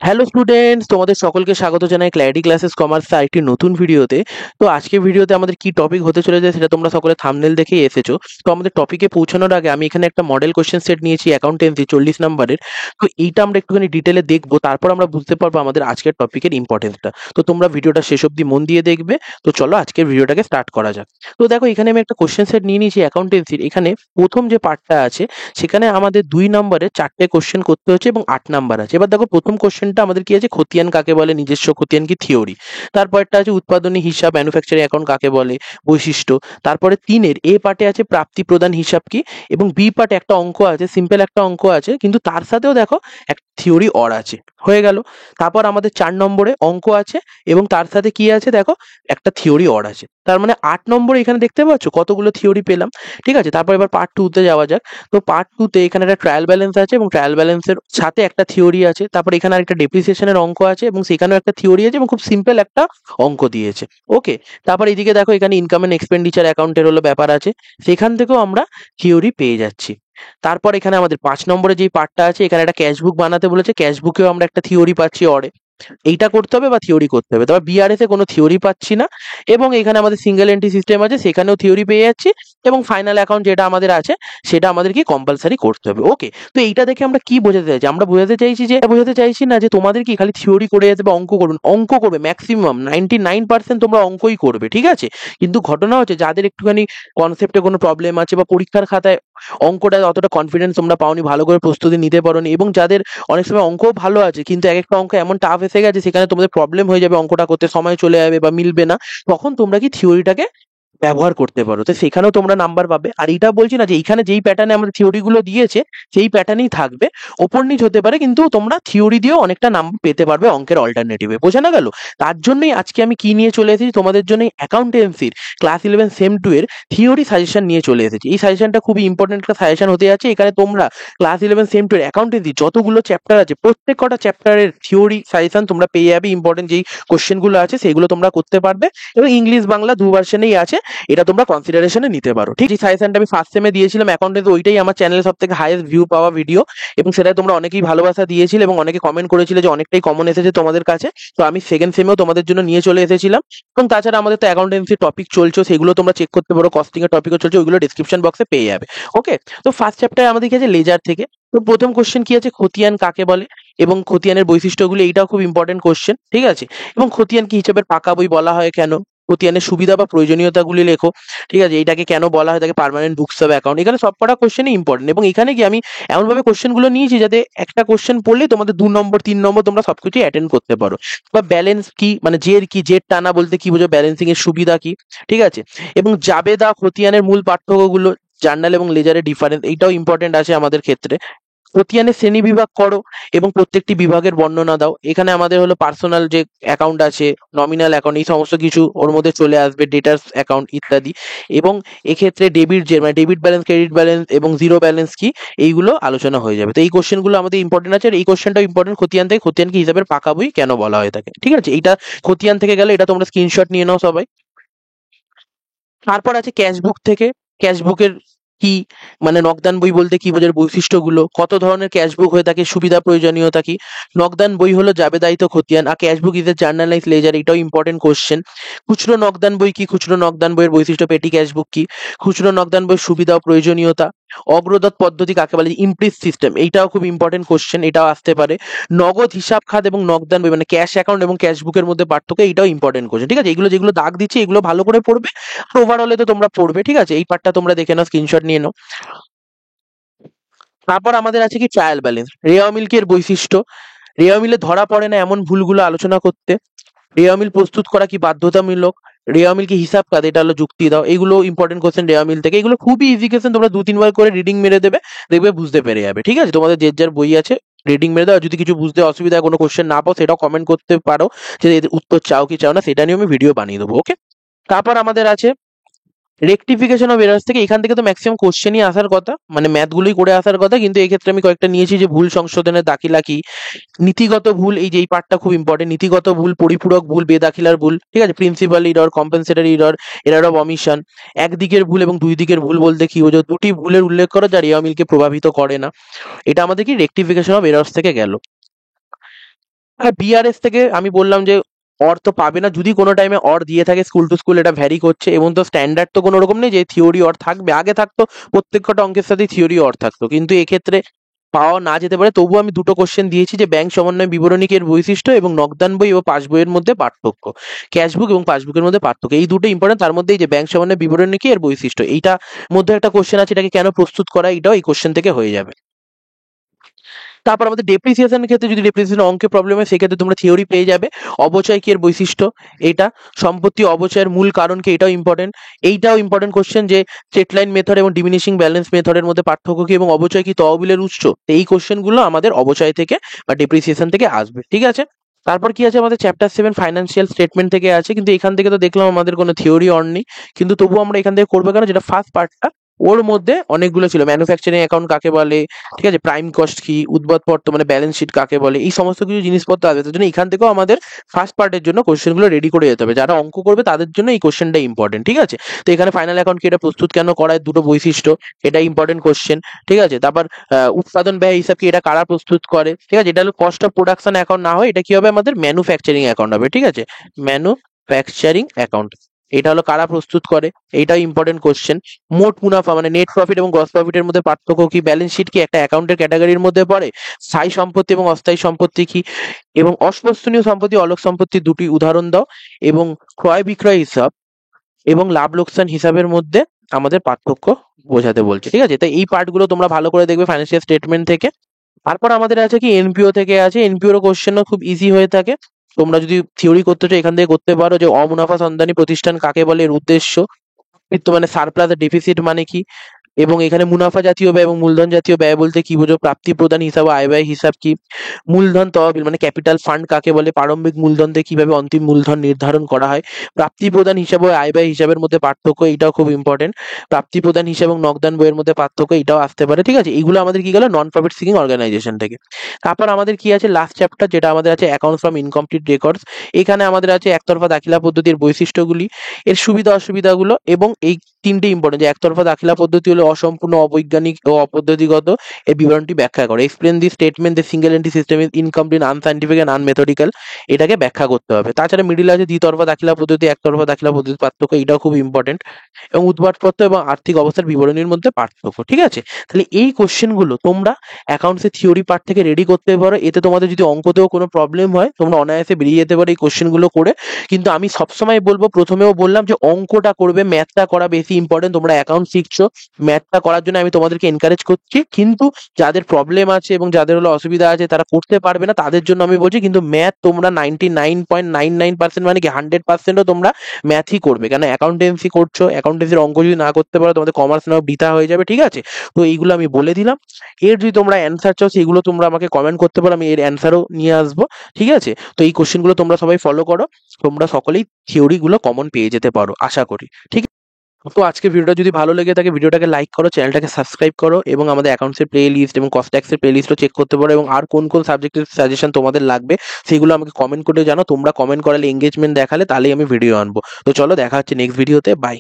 Hello students, তোমাদের সকলকে স্বাগত জানাই ক্ল্যারিটি ক্লাসেস কমার্সের আরেকটি নতুন ভিডিওতে। তো আজকে ভিডিওতে আমাদের কি টপিক হতে চলেছে সেটা তোমরা সকলে থাম্বনেল দেখেই এসেছো। তো আমাদের টপিকে পৌঁছানোর আগে আমি এখানে একটা মডেল কোশ্চেন সেট নিয়েছি অ্যাকাউন্টেন্সি 40 নম্বরের। তো এইটা আমরা একটুখানি ডিটেলে দেখবো, তারপর আমরা বুঝতে পারবো আমাদের আজকের টপিকের ইম্পর্টেন্সটা। তো তোমরা ভিডিওটা শেষ অবধি মন দিয়ে দেখবে। তো চলো আজকের ভিডিওটাকে স্টার্ট করা যাক। তো দেখো, এখানে আমি একটা কোশ্চেন সেট নিয়ে নিয়েছি অ্যাকাউন্টেন্সির। এখানে প্রথম যে পার্টটা আছে সেখানে আমাদের 2 নম্বরে 4টে কোশ্চেন করতে হচ্ছে এবং 8 নাম্বার আছে। এবার দেখো, প্রথম কোশ্চেনটা আমাদের কি আছে, খতিয়ান কাকে বলে, নিজস্ব খতিয়ান কি, থিওরি। তারপরটা আছে উৎপাদনী হিসাব, ম্যানুফ্যাকচারিং অ্যাকাউন্ট কাকে বলে, বৈশিষ্ট্য। তারপরে 3-এর এ পার্টে আছে প্রাপ্তি প্রদান হিসাব কি, এবং বি পার্টে একটা অঙ্ক আছে, সিম্পল একটা অঙ্ক আছে, কিন্তু তার সাথেও দেখো একটা থিওরি অর আছে। হয়ে গেল। তারপর আমাদের 4 নম্বরে অঙ্ক আছে এবং তার সাথে কি আছে দেখো, একটা থিওরি অর আছে। তার মানে 8 নম্বরে এখানে দেখতে পাচ্ছ কতগুলো থিওরি পেলাম। ঠিক আছে, তারপর এবার পার্ট 2 তে যাওয়া যাক। তো পার্ট 2 তে এখানে একটা ট্রায়াল ব্যালেন্স আছে এবং ট্রায়াল ব্যালেন্সের সাথে একটা থিওরি আছে। তারপর এখানে আরেকটা ডেপ্রিসিয়েশনের অঙ্ক আছে এবং সেখানেও একটা থিওরি আছে এবং খুব সিম্পল একটা অঙ্ক দিয়েছে। ওকে। তারপর এইদিকে দেখো, এখানে ইনকাম এন্ড এক্সপেন্ডিচার অ্যাকাউন্টের হলো ব্যাপার আছে, সেখান থেকেও আমরা থিওরি পেয়ে যাচ্ছি। তারপর এখানে আমাদের 5 নম্বরে যেই পার্টটা আছে, এখানে একটা ক্যাশবুক বানাতে বলেছে, ক্যাশবুকেও আমরা একটা থিওরি পাচ্ছি অরে। এইটা করতে হবে বা থিওরি করতে হবে। তারপর বিআরএস এ কোনো থিওরি পাচ্ছি না, এবং এখানে আমাদের সিঙ্গেল এন্ট্রি সিস্টেম আছে, সেখানেও থিওরি পেয়ে যাচ্ছি। এবং ফাইনাল অ্যাকাউন্ট যেটা আমাদের আছে সেটা আমাদের কি কম্পালসারি করতে হবে। ওকে। তো এইটা দেখে আমরা কি বোঝাতে চাইছি, আমরা বোঝাতে চাইছি না যে তোমাদের কি খালি থিওরি করে যেতে বা অঙ্ক করবে। অঙ্ক করবে ম্যাক্সিমাম 99% তোমরা অঙ্কই করবে, ঠিক আছে। কিন্তু ঘটনা হচ্ছে যাদের একটুখানি কনসেপ্টে কোনো প্রবলেম আছে বা পরীক্ষার খাতায় অঙ্কটা অতটা কনফিডেন্স তোমরা পাওনি, ভালো করে প্রস্তুতি নিতে পারোনি, এবং যাদের অনেক সময় অঙ্কও ভালো আছে কিন্তু এক একটা অঙ্ক এমন টাফ এসে গেছে সেখানে তোমাদের প্রবলেম হয়ে যাবে, অঙ্কটা করতে সময় চলে যাবে বা মিলবে না, তখন তোমরা কি থিওরিটাকে ব্যবহার করতে পারো। তো সেখানেও তোমরা নাম্বার পাবে। আর এইটা বলছি না যে এইখানে যেই প্যাটার্নে আমাদের থিওরি গুলো দিয়েছে সেই প্যাটার্নেই থাকবে, ওপর নিচ হতে পারে, কিন্তু তোমরা থিওরি দিয়েও অনেকটা নাম্বার পেতে পারবে অঙ্কের অল্টারনেটিভে। বোঝা না গেল? তার জন্যই আজকে আমি কি নিয়ে চলে এসেছি তোমাদের জন্য, অ্যাকাউন্টেন্সির ক্লাস 11 সেম 2 এর থিওরি সাজেশন নিয়ে চলে এসেছি। এই সাজেশনটা খুবই ইম্পর্টেন্ট একটা সাজেশন হতে যাচ্ছে। এখানে তোমরা ক্লাস 11 সেম 2 এর অ্যাকাউন্টেন্সি যতগুলো চ্যাপ্টার আছে প্রত্যেক কটা চ্যাপ্টারের থিওরি সাজেশন তোমরা পেয়ে যাবে। ইম্পর্টেন্ট যেই কোশ্চেন গুলো আছে সেগুলো তোমরা করতে পারবে, এবং ইংলিশ বাংলা দু ভার্সনেই আছে, এটা তোমরা কনসিডারেশনে নিতে পারো। ঠিক, যে সাজেশনটা আমি ফার্স্ট সেমে দিয়েছিলাম অ্যাকাউন্টেন্সি, ওইটাই আমার চ্যানেলে সব থেকে হাইয়েস্ট ভিউ পাওয়া ভিডিও, এবং সেটাই তোমরা অনেকেই ভালোবাসা দিয়েছিলে এবং অনেকে কমেন্ট করেছিলে যে অনেকটাই কমন এসেছে তোমাদের কাছে। তো আমি সেকেন্ড সেমেও তোমাদের জন্য নিয়ে চলে এসেছিলাম। এবং তাছাড়া আমাদের তো অ্যাকাউন্টেন্সি টপিক চলছে, সেগুলো তোমরা চেক করতে পারো, কস্টিং এর টপিকও চলছে, ওইগুলো ডিসক্রিপশন বক্সে পেয়ে যাবে। ওকে। তো ফার্স্ট চ্যাপ্টারে আমাদের কি আছে, লেজার থেকে। তো প্রথম কোশ্চেন কি আছে, খতিয়ান কাকে বলে এবং খতিয়ানের বৈশিষ্ট্যগুলো, এইটাও খুব ইম্পর্টেন্ট কোশ্চেন, ঠিক আছে। এবং খতিয়ান কি হিসাবের পাকা বই বলা হয় কেন, খতিয়ানের সুবিধা বা প্রয়োজনীয়তাগুলি লেখো। ঠিক আছে, এইটাকে কেন বলা হয় তাকে পার্মানেন্ট বুকস অফ অ্যাকাউন্ট। এখানে সব কটা কোশ্চেনই ইম্পর্টেন্ট, এবং এখানে কি আমি এমন ভাবে কোশ্চেন গুলো নিয়েছি যাতে একটা কোশ্চেন পড়লে তোমাদের 2 নম্বর 3 নম্বর তোমরা সবকিছু অ্যাটেন্ড করতে পারো। বা ব্যালেন্স কি, মানে জের কি, জের টানা বলতে কি বোঝো, ব্যালেন্সিং এর সুবিধা কি, ঠিক আছে। এবং জাবেদা খতিয়ানের মূল পার্থক্যগুলো, জার্নাল এবং লেজারের ডিফারেন্স, এইটাও ইম্পর্টেন্ট আছে আমাদের ক্ষেত্রে। খতিয়ানের শ্রেণী বিভাগ করো এবং প্রত্যেকটি বিভাগের বর্ণনা দাও। এখানে আমাদের হলো পার্সোনাল যে অ্যাকাউন্ট আছে, নমিনাল অ্যাকাউন্ট, এই সমস্ত কিছু ওর মধ্যে চলে আসবে, ডেটার্স অ্যাকাউন্ট ইত্যাদি। এবং এক্ষেত্রে ডেবিট, যে মানে ডেবিট ব্যালেন্স, ক্রেডিট ব্যালেন্স এবং জিরো ব্যালেন্স কি, এইগুলো আলোচনা হয়ে যাবে। তো এই কোশ্চেনগুলো আমাদের ইম্পর্টেন্ট আছে, আর এই কোশ্চেনটাও ইম্পর্টেন্ট খতিয়ান থেকে, খতিয়ানকে হিসাবের পাকা বই কেন বলা হয়ে থাকে। ঠিক আছে, এইটা খতিয়ান থেকে গেলে, এটা তোমরা স্ক্রিনশট নিয়ে নাও সবাই। তারপর আছে ক্যাশবুক থেকে। ক্যাশবুকের কি, মানে নগদান বই বলতে কি বোঝার, বৈশিষ্ট্যগুলো, কত ধরনের ক্যাশবুক হয়ে থাকে, সুবিধা প্রয়োজনীয়তা কি। নগদান বই হলো জাবেদায়িত খতিয়ান, আর cashbook is a journalise ledger, এটাও ইম্পর্টেন্ট কোশ্চেন। খুচরো নগদান বই কি, খুচরো নগদান বইয়ের বৈশিষ্ট্য, পেটি ক্যাশবুক কি, খুচরো নগদান বইয়ের সুবিধা ও প্রয়োজনীয়তা। অগ্রদত্ত পদ্ধতি কাকে বলে, ইমপ্লিস সিস্টেম, এইটাও খুব ইম্পর্টেন্ট কোশ্চেন, এটাও আসতে পারে। নগদ হিসাব খাত এবং নগদান বই মানে ক্যাশ অ্যাকাউন্ট এবং ক্যাশবুকের মধ্যে পার্থক্য, এইটাও ইম্পর্টেন্ট কোশ্চেন। ঠিক আছে, এগুলো যেগুলো দাগ দিচ্ছি এগুলো ভালো করে পড়বে, আর ওভারঅলে তো তোমরা পড়বে। ঠিক আছে, এই পার্টটা তোমরা দেখে নাও, স্ক্রিনশট নিয়ে নাও। তারপর আমাদের আছে কি, ট্রায়াল ব্যালেন্স, রেওয়া মিল্কের বৈশিষ্ট্য। রেওয়া মিলে ধরা পড়ে না এমন ভুলগুলো আলোচনা করতে। রেওয়া মিল প্রস্তুত করা কি বাধ্যতামূলক, রেওয়া মিল কি হিসাব কাজ, এটা হলো যুক্তি দাও। এগুলো ইম্পর্টেন্ট কোশ্চেন রেওয়া মিল থেকে, এগুলো খুবই ইজি কোশ্চেন, তোমরা 2-3 বার করে রিডিং মেরে দেবে, দেখবে বুঝতে পেরে যাবে। ঠিক আছে, তোমাদের যে যার বই আছে রিডিং মেরে দাও। আর যদি কিছু বুঝতে অসুবিধা হয়, কোনো কোশ্চেন না পাও, সেটাও কমেন্ট করতে পারো যে এর উত্তর চাও কি চাও না, সেটা নিয়ে আমি ভিডিও বানিয়ে দেবো। ওকে। তারপর আমাদের আছে রেকটিফিকেশন অফ এরার্স থেকে। এখান থেকে তো ম্যাক্সিমাম কোশ্চেনই আসার কথা, মানে ম্যাথগুলোই করে আসার কথা, কিন্তু এক্ষেত্রে আমি কয়েকটা নিয়েছি, যে ভুল সংশোধনের দাখিলা কি, নীতিগত ভুল, এই যে এই পার্টটা খুব ইম্পর্টেন্ট, নীতিগত ভুল, পরিপূরক ভুল, বেদাখিলার ভুল, ঠিক আছে, principle error, compensatory error, error of omission, একদিকের ভুল এবং দুই দিকের ভুল বলতে কি বোঝো, দুটি ভুলের উল্লেখ করো যা রেওয়া মিলকে প্রভাবিত করে না। এটা আমাদের কি রেকটিফিকেশন অফ এরার্স থেকে গেল। বিআরএস থেকে আমি বললাম যে অর তো পাবে না, যদি কোনো টাইমে অর দিয়ে থাকে স্কুল টু স্কুল এটা ভ্যারি করছে, এবং তো স্ট্যান্ডার্ড তো কোনো রকম নেই যে থিওরি অর থাকবে। আগে থাকতো প্রত্যেক কটা অঙ্কের সাথে থিওরি অর থাকতো, কিন্তু এক্ষেত্রে পাওয়া না যেতে পারে। তবুও আমি দুটো কোশ্চেন দিয়েছি যে ব্যাংক সমন্বয় বিবরণী কি এর বৈশিষ্ট্য এবং নগদান বই ও পাস বইয়ের মধ্যে পার্থক্য, ক্যাশবুক এবং পাসবুকের মধ্যে পার্থক্য, এই দুটো ইম্পর্টেন্ট। তার মধ্যে এই যে ব্যাংক সমন্বয় বিবরণী কি এর বৈশিষ্ট্য, এইটা মধ্যে একটা কোশ্চেন আছে, এটাকে কেন প্রস্তুত করা, এটাও এই কোশ্চেন থেকে হয়ে যাবে। তারপর আমাদের ডেপ্রিসিয়েশনের ক্ষেত্রে যদি ডেপ্রিসিয়েশন অঙ্কে প্রবলেম হয় সেক্ষেত্রে তোমরা থিওরি পেয়ে যাবে। অবচয় কি এর বৈশিষ্ট্য, এটা সম্পত্তি অবচয়ের মূল কারণ কি, এটাও ইম্পর্টেন্ট। এইটাও ইম্পর্টেন্ট কোশ্চেন যে স্ট্রেট লাইন মেথড এবং ডিমিনিশিং ব্যালেন্স মেথডের মধ্যে পার্থক্য কি, এবং অবচয় কি তহবিলের উৎস। তো এই কোশ্চেনগুলো আমাদের অবচয় থেকে বা ডেপ্রিসিয়েশন থেকে আসবে, ঠিক আছে। তারপর কি আছে আমাদের চ্যাপ্টার 7 ফাইন্যান্সিয়াল স্টেটমেন্ট থেকে আছে, কিন্তু এখান থেকে তো দেখলাম আমাদের কোনো থিওরি অন নেই, কিন্তু তবুও আমরা এখান থেকে করবো কেন, যেটা ফার্স্ট পার্টটা ওর মধ্যে অনেকগুলো ছিল, ম্যানুফ্যাকচারিং অ্যাকাউন্ট কাকে বলে, ঠিক আছে, প্রাইম কস্ট কি, উৎপাদপত্র মানে ব্যালেন্স শিট কাকে বলে, এই সমস্ত কিছু জিনিসপত্র আসবে। তার জন্য এখান থেকেও আমাদের ফার্স্ট পার্টের জন্য কোশ্চেনগুলো রেডি করে যেতে হবে, যারা অঙ্ক করবে তাদের জন্য এই কোশ্চেনটা ইম্পর্টেন্ট, ঠিক আছে। তো এখানে ফাইনাল অ্যাকাউন্ট কি এটা প্রস্তুত কেন করায়, দুটো বৈশিষ্ট্য, এটা ইম্পর্টেন্ট কোশ্চেন, ঠিক আছে। তারপর উৎপাদন ব্যয় হিসাব কি এটা কারা প্রস্তুত করে, ঠিক আছে, এটা হলো কস্ট অফ প্রোডাকশন অ্যাকাউন্ট না হয় এটা কি হবে আমাদের ম্যানুফ্যাকচারিং অ্যাকাউন্ট হবে, ঠিক আছে, ম্যানুফ্যাকচারিং অ্যাকাউন্ট, এটা হলো কারা প্রস্তুত করে, এইটাও ইম্পর্টেন্ট কোশ্চেন। মোট মুনাফা মানে নেট প্রফিট এবং গ্রস প্রফিটের মধ্যে পার্থক্য কি, ব্যালেন্স শিট কি একটা অ্যাকাউন্টের ক্যাটাগরির মধ্যে পড়ে, স্থায়ী সম্পত্তি এবং অস্থায়ী সম্পত্তি কি, এবং অস্পর্শনীয় সম্পত্তি অলক সম্পত্তি দুটি উদাহরণ দাও, এবং ক্রয় বিক্রয় হিসাব এবং লাভ লোকসান হিসাবের মধ্যে আমাদের পার্থক্য বোঝাতে বলছে, ঠিক আছে। তাই এই পার্টগুলো তোমরা ভালো করে দেখবে ফাইন্যান্সিয়াল স্টেটমেন্ট থেকে। তারপর আমাদের আছে কি এনপিও থেকে আছে, এনপিওর কোশ্চেনও খুব ইজি হয়ে থাকে। তোমরা যদি থিওরি করতে চাও এখান থেকে করতে পারো, যে অমুনাফা সন্ধানী প্রতিষ্ঠান কাকে বলে, এর উদ্দেশ্য, মানে সারপ্লাস ডেফিসিট মানে কি, এবং এখানে মুনাফা জাতীয় ব্যয় এবং মূলধন জাতীয় ব্যয় বলতে কি বোঝো, প্রাপ্তি প্রদান হিসাব ও আয় ব্যয় হিসাব কি, মূলধন তহবিল মানে ক্যাপিটাল ফান্ড কাকে বলে, প্রারম্ভিক মূলধন দিয়ে কিভাবে অন্তিম মূলধন নির্ধারণ করা হয়, প্রাপ্তি প্রদান হিসাব ও আয় ব্যয় হিসাবের মধ্যে পার্থক্য, এটাও খুব ইম্পর্টেন্ট, প্রাপ্তি প্রদান হিসাব এবং নগদান বইয়ের মধ্যে পার্থক্য, এটাও আসতে পারে, ঠিক আছে। এইগুলো আমাদের কি গেল নন প্রফিট সিকিং অর্গানাইজেশন থেকে। তারপর আমাদের কি আছে লাস্ট চ্যাপ্টার, যেটা আমাদের আছে অ্যাকাউন্টস ফ্রম ইনকমপ্লিট রেকর্ডস। এখানে আমাদের আছে একতরফা দাখিলা পদ্ধতির বৈশিষ্ট্যগুলি, এর সুবিধা অসুবিধাগুলো, এবং এই তিনটে ইম্পর্টেন্ট, যে একতরফা দাখিলা পদ্ধতি হলো অসম্পূর্ণ, অবৈজ্ঞানিক ও অপদ্ধতিগত, এর বিবরণটি ব্যাখ্যা করে। Explain the statement the single entry system is incomplete, unscientific and unmethodical, এটাকে ব্যাখ্যা করতে হবে। তাছাড়া মিডিল আছে দ্বিতরফা দাখিলা পদ্ধতি, একতরফা দাখিলা পদ্ধতির পার্থক্য, এটাও খুব ইম্পর্টেন্ট, এবং উৎপাদপত্র এবং আর্থিক অবস্থার বিবরণীর মধ্যে পার্থক্য, ঠিক আছে। তাহলে এই কোশ্চেনগুলো তোমরা অ্যাকাউন্টসের থিওরি পার্ট থেকে রেডি করতে পারো, এতে তোমাদের যদি অঙ্কতেও কোনো প্রবলেম হয় তোমরা অনায়াসে বেরিয়ে যেতে পারো এই কোশ্চেনগুলো করে। কিন্তু আমি সবসময় বলবো, প্রথমেও বললাম যে অঙ্কটা করবে, ম্যাথটা করা বেশি ইম্পর্টেন্ট। তোমরা অ্যাকাউন্ট শিখছো, ম্যাথটা করার জন্য আমি তোমাদেরকে এনকারেজ করছি, কিন্তু যাদের প্রবলেম আছে এবং যাদের হলো অসুবিধা আছে তারা করতে পারবে না, তাদের জন্য আমি বলছি। কিন্তু ম্যাথ তোমরা 99.99% মানে কি 100%ও তোমরা ম্যাথই করবে, কেন অ্যাকাউন্টেন্সি করছো, অ্যাকাউন্টেন্সির অঙ্ক যদি না করতে পারো তোমাদের কমার্স নেওয়া বৃথা হয়ে যাবে, ঠিক আছে। তো এইগুলো আমি বলে দিলাম। এর যদি তোমরা অ্যান্সার চাও সেগুলো তোমরা আমাকে কমেন্ট করতে পারো, আমি এর অ্যান্সারও নিয়ে আসবো, ঠিক আছে। তো এই কোশ্চেনগুলো তোমরা সবাই ফলো করো, তোমরা সকলেই থিওরিগুলো কমন পেয়ে যেতে পারো আশা করি, ঠিক। তো আজকে ভিডিওটা যদি ভালো লেগে থাকে ভিডিওটাকে লাইক করো, চ্যানেলটাকে সাবস্ক্রাইব করো, এবং আমাদের অ্যাকাউন্টসের প্লে লিস্ট এবং কস্ট ট্যাক্সের প্লে লিস্টও চেক করতে পারো, এবং আর কোন কোন সাবজেক্টের সাজেশন তোমাদের লাগবে সেগুলো আমাকে কমেন্ট করে জানো। তোমরা কমেন্ট করালে, এঙ্গেজমেন্ট দেখালে, তাহলেই আমি ভিডিও আনবো। তো চলো দেখা হচ্ছে নেক্সট ভিডিওতে, বাই।